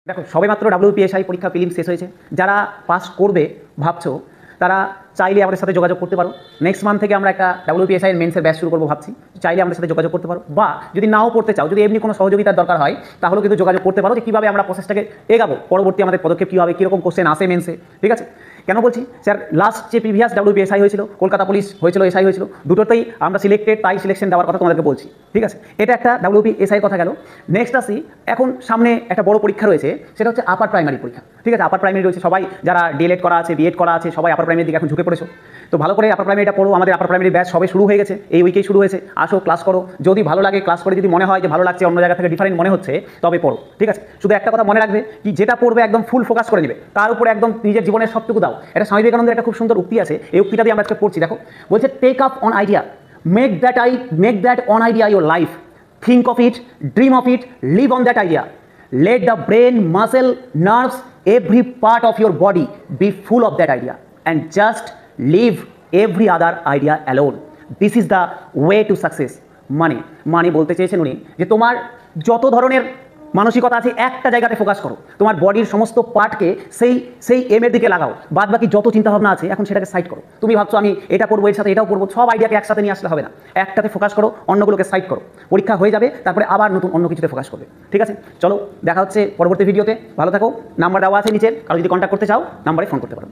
দেখো সবেমাত্র WPSI পরীক্ষা প্রিলিম শেষ হয়েছে। যারা পাস করবে ভাবছো তারা চাইলে আমাদের সাথে যোগাযোগ করতে পারো। নেক্সট মান্থ থেকে আমরা একটা WPSI এর মেন্সের ব্যাচ শুরু করবো ভাবছি। চাইলে আমাদের সাথে যোগাযোগ করতে পারো, বা যদি নাও পড়তে চাও, যদি এমনি কোনো সহযোগিতার দরকার হয় তাহলেও কিন্তু যোগাযোগ করতে পারো যে কীভাবে আমরা প্রসেসটাকে এগাবো, পরবর্তী আমাদের পদক্ষেপ কী হবে, কীরকম কোশ্চেন আসে মেন্সে। ঠিক আছে, কেন বলছি স্যার, লাস্ট যে প্রিভিয়াস WPSI হয়েছিল, কলকাতা পুলিশ হয়েছিল, এসআই হয়েছিল, দুটোতেই আমরা সিলেক্টেড, তাই সিলেকশন দেওয়ার কথা তোমাদেরকে বলছি। ঠিক আছে, এটা একটা WPSI কথা গেল। নেক্সট আসি, এখন সামনে একটা বড় পরীক্ষা রয়েছে, সেটা হচ্ছে আপার প্রাইমারি পরীক্ষা। ঠিক আছে, আপার প্রাইমারি রয়েছে, সবাই যারা ডিএলএড করা আছে, বিএড করা আছে, সবাই আপার প্রাইমারির দিকে এখন ঝুঁকে পড়েছো। তো ভালো করে আপার প্রাইমারিটা পড়ো। আমাদের আপার প্রাইমারি ব্যাচ সবে শুরু হয়ে গেছে, এই উইকেই শুরু হয়েছে। আসো, ক্লাস করো, যদি ভালো লাগে ক্লাস করে, যদি মনে হয় যে ভালো লাগছে, অন্য জায়গা থেকে ডিফারেন্ট মনে হচ্ছে, তবে পড়ো। ঠিক আছে, শুধু একটা কথা মনে রাখবে, কি যেটা পড়বে একদম ফুল ফোকাস করে নেবে, তার উপরে একদম নিজের জীবনের সবটুকু দাও। এটা স্বামী বিবেকানন্দের একটা খুব সুন্দর উক্তি আছে, এই উক্তিটা দিয়ে আমরা আজকে পড়ছি। দেখো বলছে, take up one idea, make that one idea your life, think of it, dream of it, live on that idea. Let the brain, muscle, nerves, every part of your body be full of that idea, and just leave every other idea alone. This is the way to success. মানে বলতে চেয়েছেন উনি যে তোমার যত ধরনের মানসিকতা আছে একটা জায়গাতে ফোকাস করো, তোমার বডির সমস্ত পার্টকে সেই এমের দিকে লাগাও, বাদ বাকি যত চিন্তাভাবনা আছে এখন সেটাকে সাইড করো। তুমি ভাবছো আমি এটা করবো, এর সাথে এটাও করবো, সব আইডিয়াকে একসাথে নিয়ে আসলে হবে না, একটাতে ফোকাস করো, অন্যগুলোকে সাইড করো। পরীক্ষা হয়ে যাবে, তারপরে আবার নতুন অন্য কিছুতে ফোকাস করবে। ঠিক আছে, চলো দেখা হচ্ছে পরবর্তী ভিডিওতে। ভালো থাকো, নাম্বার দেওয়া আছে নিচের, কারো যদি কন্ট্যাক্ট করতে চাও নাম্বারে ফোন করতে পারো।